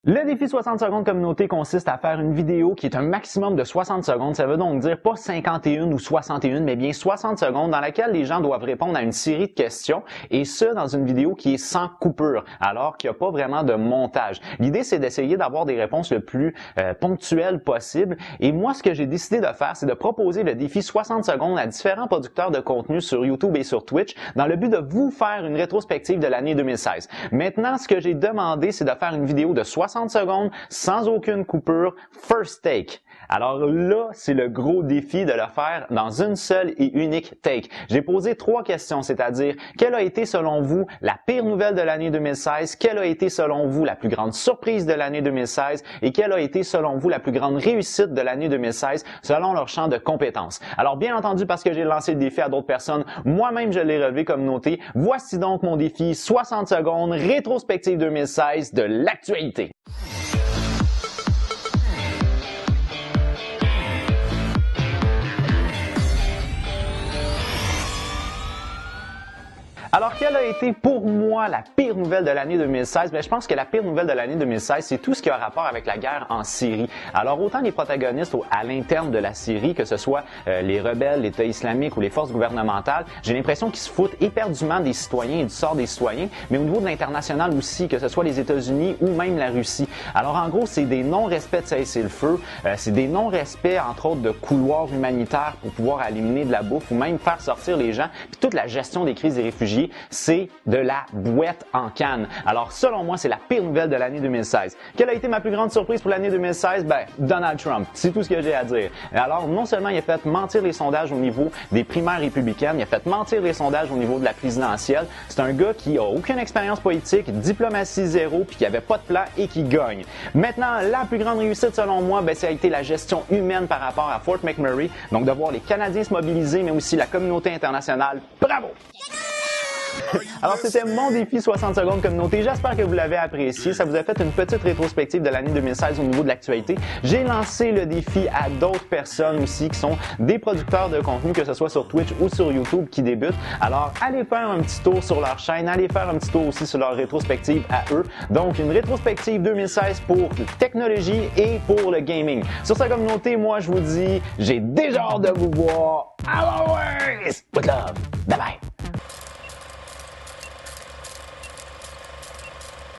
Le défi 60 secondes communauté consiste à faire une vidéo qui est un maximum de 60 secondes. Ça veut donc dire pas 51 ou 61, mais bien 60 secondes dans laquelle les gens doivent répondre à une série de questions et ce, dans une vidéo qui est sans coupure, alors qu'il n'y a pas vraiment de montage. L'idée, c'est d'essayer d'avoir des réponses le plus ponctuelles possible. Et moi, ce que j'ai décidé de faire, c'est de proposer le défi 60 secondes à différents producteurs de contenu sur YouTube et sur Twitch dans le but de vous faire une rétrospective de l'année 2016. Maintenant, ce que j'ai demandé, c'est de faire une vidéo de 60 secondes, sans aucune coupure, first take. Alors là, c'est le gros défi de le faire dans une seule et unique take. J'ai posé 3 questions, c'est-à-dire, quelle a été selon vous la pire nouvelle de l'année 2016, quelle a été selon vous la plus grande surprise de l'année 2016 et quelle a été selon vous la plus grande réussite de l'année 2016 selon leur champ de compétences. Alors bien entendu, parce que j'ai lancé le défi à d'autres personnes, moi-même je l'ai relevé comme noté. Voici donc mon défi 60 secondes, rétrospective 2016 de l'actualité. Alors, quelle a été pour moi la pire nouvelle de l'année 2016? Bien, je pense que la pire nouvelle de l'année 2016, c'est tout ce qui a rapport avec la guerre en Syrie. Alors, autant les protagonistes à l'interne de la Syrie, que ce soit les rebelles, l'État islamique ou les forces gouvernementales, j'ai l'impression qu'ils se foutent éperdument des citoyens et du sort des citoyens, mais au niveau de l'international aussi, que ce soit les États-Unis ou même la Russie. Alors, en gros, c'est des non-respects de cessez-le-feu, c'est des non-respects, entre autres, de couloirs humanitaires pour pouvoir éliminer de la bouffe ou même faire sortir les gens, puis toute la gestion des crises des réfugiés. C'est de la boîte en canne. Alors, selon moi, c'est la pire nouvelle de l'année 2016. Quelle a été ma plus grande surprise pour l'année 2016? Ben, Donald Trump. C'est tout ce que j'ai à dire. Alors, non seulement il a fait mentir les sondages au niveau des primaires républicaines, il a fait mentir les sondages au niveau de la présidentielle. C'est un gars qui a aucune expérience politique, diplomatie zéro, puis qui avait pas de plan et qui gagne. Maintenant, la plus grande réussite, selon moi, ben, ça a été la gestion humaine par rapport à Fort McMurray. Donc, de voir les Canadiens se mobiliser, mais aussi la communauté internationale. Bravo! Alors, c'était mon défi 60 secondes communauté. J'espère que vous l'avez apprécié. Ça vous a fait une petite rétrospective de l'année 2016 au niveau de l'actualité. J'ai lancé le défi à d'autres personnes aussi qui sont des producteurs de contenu, que ce soit sur Twitch ou sur YouTube, qui débutent. Alors, allez faire un petit tour sur leur chaîne. Allez faire un petit tour aussi sur leur rétrospective à eux. Donc, une rétrospective 2016 pour la technologie et pour le gaming. Sur sa communauté, moi, je vous dis, j'ai déjà hâte de vous voir. Always! With love. Bye bye!